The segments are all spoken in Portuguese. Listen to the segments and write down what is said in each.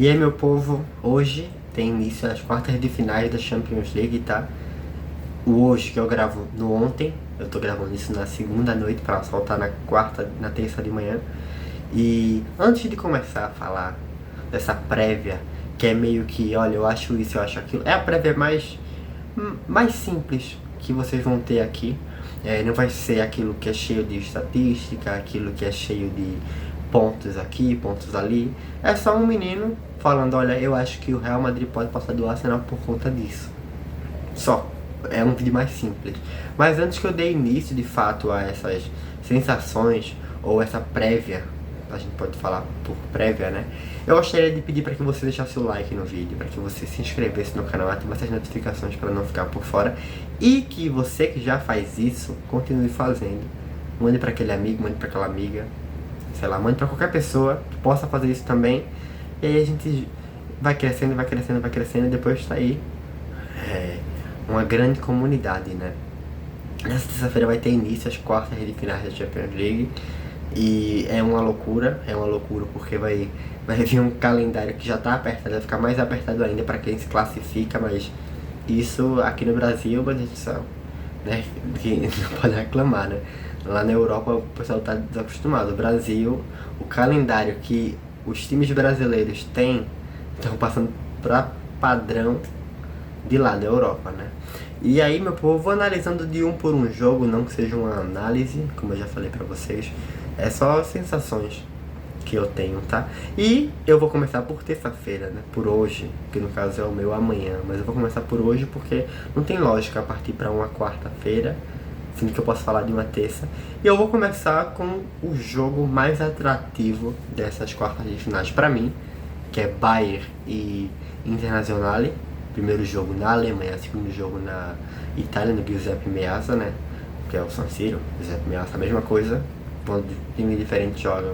E aí, meu povo, hoje tem início as quartas de finais da Champions League, tá? O hoje que eu gravo no ontem, eu tô gravando isso na segunda noite para soltar na terça de manhã. E antes de começar a falar dessa prévia, que é meio que, olha, eu acho isso, eu acho aquilo, é a prévia mais simples que vocês vão ter aqui. Não vai ser aquilo que é cheio de estatística, aquilo que é cheio de pontos aqui, pontos ali. É só um menino falando, olha, eu acho que o Real Madrid pode passar do Arsenal por conta disso. Só. É um vídeo mais simples. Mas antes que eu dê início de fato a essas sensações ou essa prévia, a gente pode falar por prévia, né? Eu gostaria de pedir para que você deixasse o like no vídeo, para que você se inscrevesse no canal, ativasse as notificações para não ficar por fora e que você que já faz isso, continue fazendo. Mande para aquele amigo, mande para aquela amiga, sei lá, mande para qualquer pessoa que possa fazer isso também. E aí a gente vai crescendo, vai crescendo, vai crescendo e depois tá aí uma grande comunidade, né? Nessa terça-feira vai ter início as quartas de finais da Champions League. E é uma loucura porque vai vir um calendário que já tá apertado, vai ficar mais apertado ainda para quem se classifica, mas isso aqui no Brasil, meu Deus do céu, né? Que não pode reclamar, né? Lá na Europa o pessoal tá desacostumado. O Brasil, o calendário que os times brasileiros têm, estão passando para padrão de lá da Europa, né? E aí, meu povo, eu vou analisando de um por um jogo, não que seja uma análise, como eu já falei pra vocês, é só sensações que eu tenho, tá? E eu vou começar por terça-feira, né? Por hoje, que no caso é o meu amanhã, mas eu vou começar por hoje porque não tem lógica partir pra uma quarta-feira, sendo que eu posso falar de uma terça. E eu vou começar com o jogo mais atrativo dessas quartas de finais pra mim, que é Bayern e Internazionale. Primeiro jogo na Alemanha, segundo jogo na Itália, no Giuseppe Meazza, né? Que é o San Siro, Giuseppe Meazza, a mesma coisa. Quando times diferentes jogam,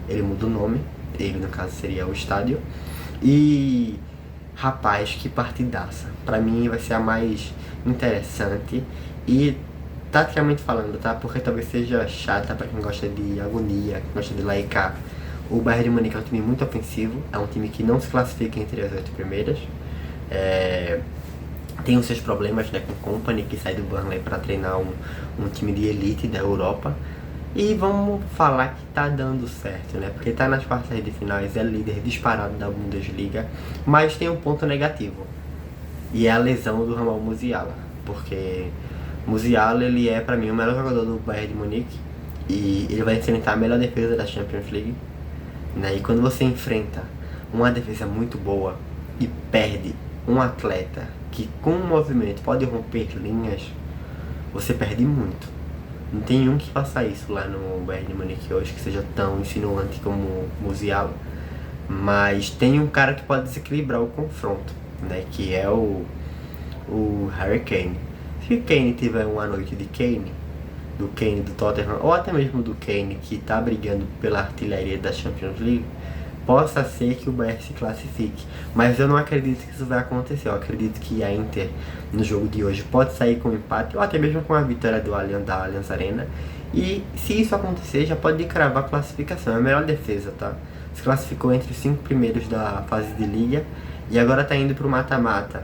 ele muda o nome. Ele, no caso, seria o estádio. E, rapaz, que partidaça. Pra mim vai ser a mais interessante. E, taticamente falando, tá? Porque talvez seja chata pra quem gosta de agonia, quem gosta de lá e cá. O Bayern de Munique é um time muito ofensivo. É um time que não se classifica entre as 8 primeiras. Tem os seus problemas, né, com o Kompany, que sai do Burnley para treinar um time de elite da Europa. E vamos falar que tá dando certo, né? Porque tá nas quartas de finais, é líder disparado da Bundesliga. Mas tem um ponto negativo. E é a lesão do Jamal Musiala. Porque Musiala, ele é para mim o melhor jogador do Bayern de Munique. E ele vai enfrentar a melhor defesa da Champions League, né? E quando você enfrenta uma defesa muito boa e perde um atleta que com um movimento pode romper linhas, você perde muito. Não tem um que faça isso lá no Bayern de Munique hoje, que seja tão insinuante como o Musiala. Mas tem um cara que pode desequilibrar o confronto, né? Que é o Harry Kane. Se o Kane tiver uma noite de Kane, do Kane do Tottenham, ou até mesmo do Kane que está brigando pela artilharia da Champions League, possa ser que o Bayern se classifique. Mas eu não acredito que isso vai acontecer. Eu acredito que a Inter, no jogo de hoje, pode sair com um empate, ou até mesmo com a vitória da Allianz Arena. E se isso acontecer, já pode cravar a classificação. É a melhor defesa, tá? Se classificou entre os 5 primeiros da fase de liga e agora tá indo pro mata-mata.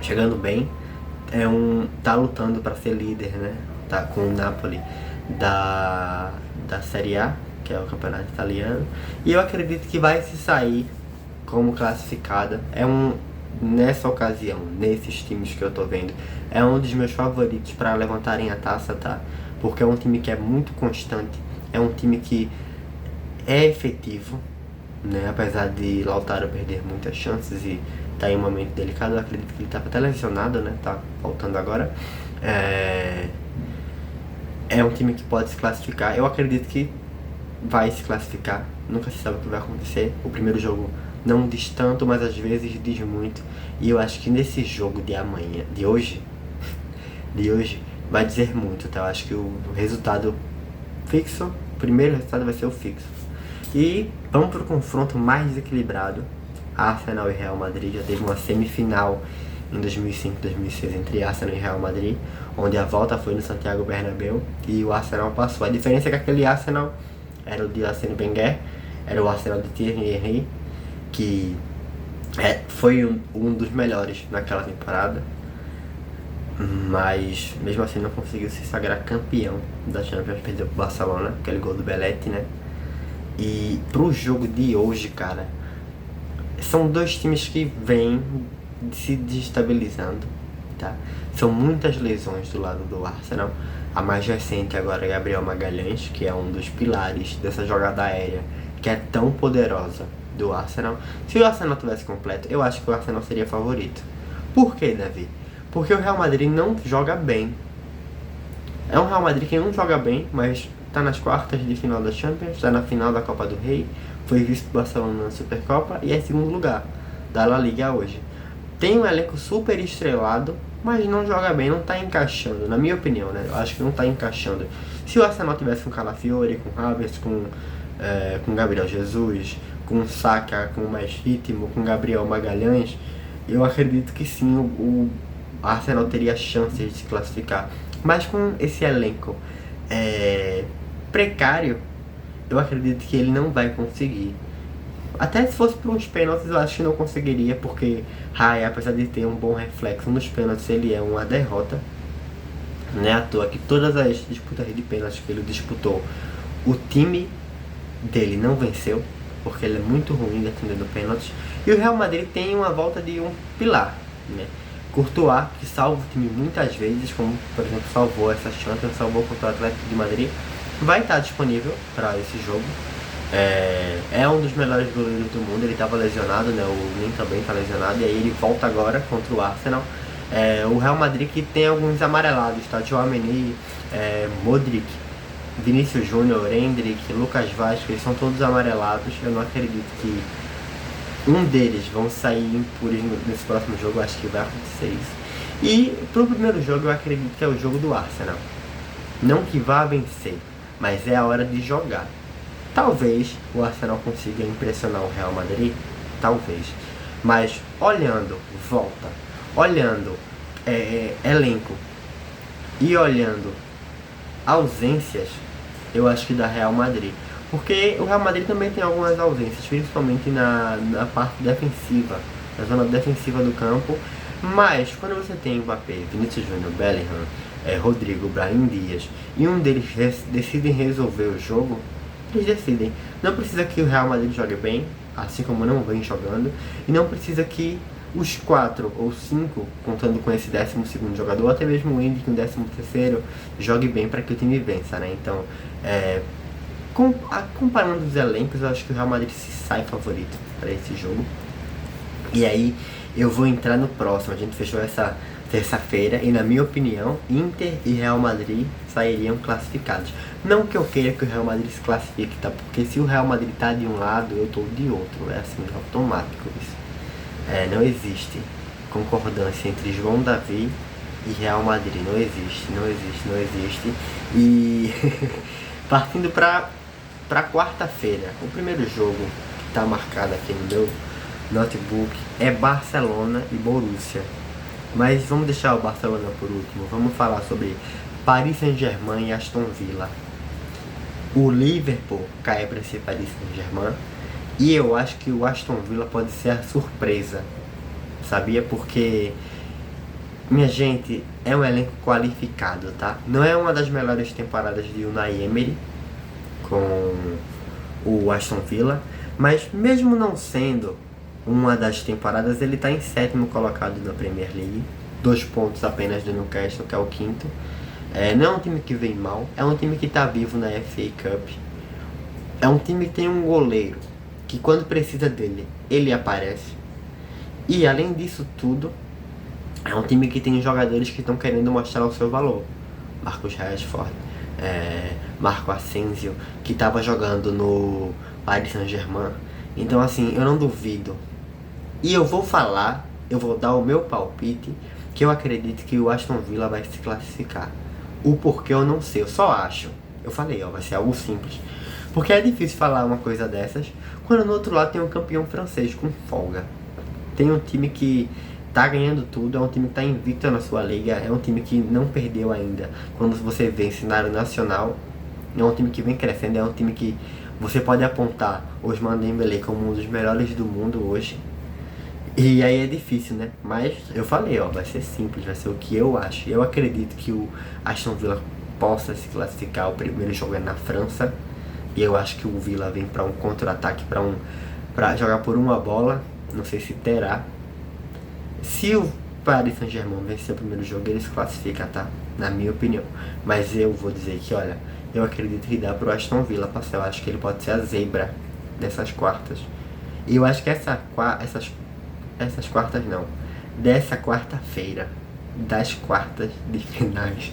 Chegando bem, tá lutando para ser líder, né? Tá com o Napoli da Série A, que é o campeonato italiano, e eu acredito que vai se sair como classificada. Nessa ocasião, nesses times que eu tô vendo, é um dos meus favoritos para levantarem a taça, tá? Porque é um time que é muito constante, é um time que é efetivo, né? Apesar de Lautaro perder muitas chances e tá em um momento delicado, eu acredito que ele tá até lesionado, né? Tá voltando agora. É um time que pode se classificar. Eu acredito que vai se classificar, nunca se sabe o que vai acontecer. O primeiro jogo não diz tanto, mas às vezes diz muito. E eu acho que nesse jogo de hoje, vai dizer muito, tá? Eu acho que o resultado fixo, o primeiro resultado vai ser o fixo. E vamos pro confronto mais desequilibrado. Arsenal e Real Madrid. Já teve uma semifinal em 2005, 2006 entre Arsenal e Real Madrid, onde a volta foi no Santiago Bernabéu e o Arsenal passou. A diferença é que aquele Arsenal era o de Arsène Wenger, era o Arsenal de Thierry Henry, que foi um dos melhores naquela temporada, mas mesmo assim não conseguiu se sagrar campeão da Champions, perdeu pro Barcelona, aquele gol do Belletti, né? E pro jogo de hoje, cara, são dois times que vêm se desestabilizando, tá? São muitas lesões do lado do Arsenal. A mais recente agora é Gabriel Magalhães, que é um dos pilares dessa jogada aérea que é tão poderosa do Arsenal. Se o Arsenal tivesse completo, eu acho que o Arsenal seria favorito. Por quê, Davi? Porque o Real Madrid não joga bem. É um Real Madrid que não joga bem, mas tá nas quartas de final da Champions, tá na final da Copa do Rei, foi visto do Barcelona na Supercopa e é segundo lugar da La Liga hoje. Tem um elenco super estrelado, mas não joga bem, não tá encaixando, na minha opinião, né? Eu acho que não tá encaixando. Se o Arsenal tivesse com Calafiori, com Havertz, com Gabriel Jesus, com Saka, com mais ritmo, com Gabriel Magalhães, eu acredito que sim, o Arsenal teria chances de se classificar. Mas com esse elenco precário, eu acredito que ele não vai conseguir. Até se fosse para uns pênaltis, eu acho que não conseguiria, porque Raya, apesar de ter um bom reflexo nos pênaltis, ele é uma derrota. Não é à toa que todas as disputas de pênaltis que ele disputou, o time dele não venceu, porque ele é muito ruim defendendo pênaltis. E o Real Madrid tem uma volta de um pilar, né? Courtois, que salva o time muitas vezes, como por exemplo salvou essa Champions, salvou contra o Atlético de Madrid, vai estar disponível para esse jogo. É um dos melhores goleiros do mundo, ele estava lesionado, né? O Nen também está lesionado, e aí ele volta agora contra o Arsenal. O Real Madrid que tem alguns amarelados, tá? Tchouaméni, Modric, Vinícius Júnior, Endrick, Lucas Vazquez, eles são todos amarelados. Eu não acredito que um deles vão sair impuros nesse próximo jogo, eu acho que vai acontecer isso. E pro primeiro jogo eu acredito que é o jogo do Arsenal. Não que vá vencer, mas é a hora de jogar. Talvez o Arsenal consiga impressionar o Real Madrid, talvez. Mas olhando elenco e olhando ausências, eu acho que dá Real Madrid. Porque o Real Madrid também tem algumas ausências, principalmente na parte defensiva, na zona defensiva do campo. Mas quando você tem Mbappé, Vinícius Júnior, Bellingham, Rodrigo, Brahim Dias, e um deles decidem resolver o jogo, eles decidem. Não precisa que o Real Madrid jogue bem, assim como não vem jogando, e não precisa que os 4 ou 5, contando com esse 12º jogador, até mesmo o Indy, com o 13º, jogue bem para que o time vença, né? Então, comparando os elencos, eu acho que o Real Madrid se sai favorito para esse jogo. E aí eu vou entrar no próximo. A gente fechou essa terça-feira e, na minha opinião, Inter e Real Madrid sairiam classificados. Não que eu queira que o Real Madrid se classifique, tá? Porque se o Real Madrid tá de um lado, eu tô de outro. É assim, automático isso. Não existe concordância entre João Davi e Real Madrid. Não existe. E partindo para quarta-feira, o primeiro jogo que está marcado aqui no meu notebook é Barcelona e Borussia. Mas vamos deixar o Barcelona por último. Vamos falar sobre Paris Saint-Germain e Aston Villa. O Liverpool cai para esse Paris Saint-Germain. E eu acho que o Aston Villa pode ser a surpresa. Sabia? Porque, minha gente, é um elenco qualificado, tá? Não é uma das melhores temporadas de Unai Emery com o Aston Villa, mas mesmo não sendo uma das temporadas, ele está em 7º colocado na Premier League, 2 pontos apenas do Newcastle, que é o 5º. Não é um time que vem mal, é um time que está vivo na FA Cup, é um time que tem um goleiro que quando precisa dele, ele aparece, e além disso tudo, é um time que tem jogadores que estão querendo mostrar o seu valor. Marcus Rashford, Marco Asensio, que estava jogando no Paris Saint-Germain. Então assim, eu não duvido. E eu vou dar o meu palpite, que eu acredito que o Aston Villa vai se classificar. O porquê eu não sei, eu só acho. Eu falei, vai ser algo simples. Porque é difícil falar uma coisa dessas, quando no outro lado tem um campeão francês com folga. Tem um time que tá ganhando tudo, é um time que tá invicto na sua liga, é um time que não perdeu ainda. Quando você vê em cenário nacional, é um time que vem crescendo, é um time que Você pode apontar Ousmane Dembélé como um dos melhores do mundo hoje. E aí é difícil, né? Mas eu falei, ó, vai ser simples, vai ser o que eu acho. Eu acredito que o Aston Villa possa se classificar. O primeiro jogo é na França. E eu acho que o Villa vem para um contra-ataque, para jogar por uma bola. Não sei se terá. Se o Paris Saint-Germain vencer o primeiro jogo, ele se classifica, tá? Na minha opinião. Mas eu vou dizer que, olha, eu acredito que dá pro Aston Villa passar. Eu acho que ele pode ser a zebra dessas quartas. E eu acho que essas quartas não. Dessa quarta-feira. Das quartas de finais.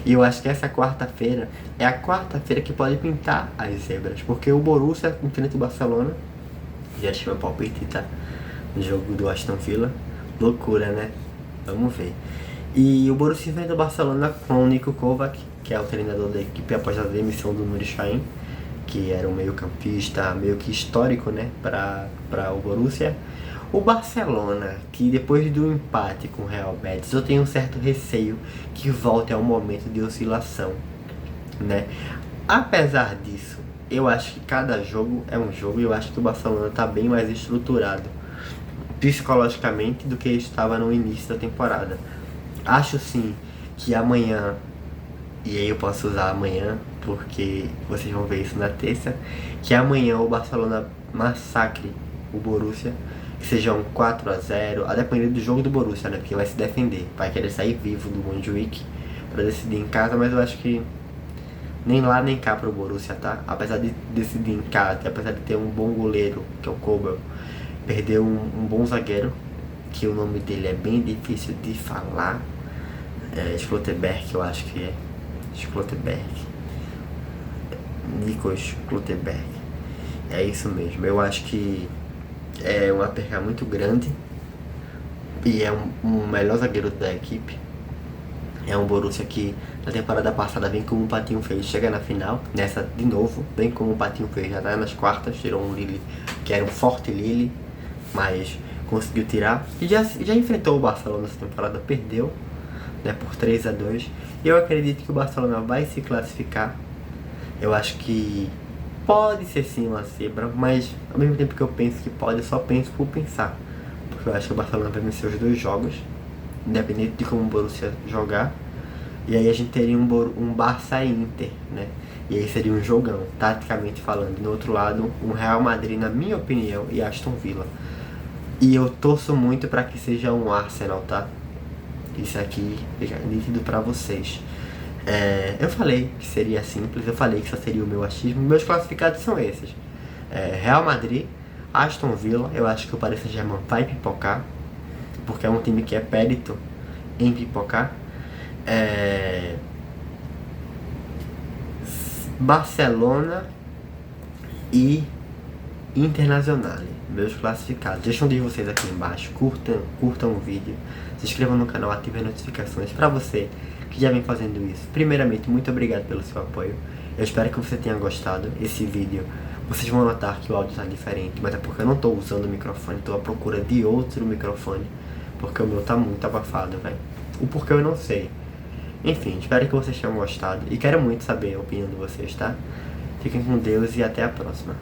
E eu acho que essa quarta-feira é a quarta-feira que pode pintar as zebras. Porque o Borussia enfrenta o Barcelona. Já tive meu palpite, tá? No jogo do Aston Villa. Loucura, né? Vamos ver. E o Borussia enfrenta o Barcelona com o Niko Kovac, que é o treinador da equipe após a demissão do Nuri Sahin, que era um meio-campista meio que histórico, né, para o Borussia. O Barcelona, que depois do empate com o Real Betis, eu tenho um certo receio que volte a um momento de oscilação, né? Apesar disso, eu acho que cada jogo é um jogo e eu acho que o Barcelona está bem mais estruturado psicologicamente do que estava no início da temporada. Acho sim que amanhã, e aí eu posso usar amanhã porque vocês vão ver isso na terça, que amanhã o Barcelona massacre o Borussia, que seja um 4-0, a depender do jogo do Borussia, né? Porque vai se defender, vai querer sair vivo do Montjuic para decidir em casa, mas eu acho que nem lá nem cá pro Borussia, tá? Apesar de decidir em casa, apesar de ter um bom goleiro, que é o Kobel, perdeu um bom zagueiro, que o nome dele é bem difícil de falar. Schlotterberg, eu acho que é. Schlotterberg. Nico Schlotterberg. É isso mesmo. Eu acho que é uma perca muito grande. E é um melhor zagueiro da equipe. É um Borussia que na temporada passada vem como um patinho feio, chega na final, nessa de novo, vem como um patinho feio, já tá nas quartas, tirou um Lille, que era um forte Lille, mas conseguiu tirar. E já enfrentou o Barcelona nessa temporada, perdeu, né, por 3-2. E eu acredito que o Barcelona vai se classificar. Eu acho que pode ser sim uma zebra, mas ao mesmo tempo que eu penso que pode, eu só penso por pensar. Porque eu acho que o Barcelona vai vencer os dois jogos, independente de como o Borussia jogar. E aí a gente teria um Barça Inter, né? E aí seria um jogão, taticamente falando. Do outro lado, um Real Madrid, na minha opinião, e Aston Villa. E eu torço muito para que seja um Arsenal, tá? Isso aqui fica nítido para vocês. Eu falei que seria simples, eu falei que só seria o meu achismo. Meus classificados são esses. Real Madrid, Aston Villa, eu acho que o Paris Saint-Germain vai pipocar, porque é um time que é périto em pipocar. Barcelona e Internazionale, meus classificados. Deixa um de vocês aqui embaixo, curtam o vídeo, se inscrevam no canal, ativem as notificações. Para você que já vem fazendo isso, primeiramente, muito obrigado pelo seu apoio. Eu espero que você tenha gostado. Esse vídeo, vocês vão notar que o áudio está diferente, mas é porque eu não estou usando o microfone, estou à procura de outro microfone, porque o meu tá muito abafado, velho. O porquê eu não sei. Enfim, espero que vocês tenham gostado e quero muito saber a opinião de vocês, tá? Fiquem com Deus e até a próxima.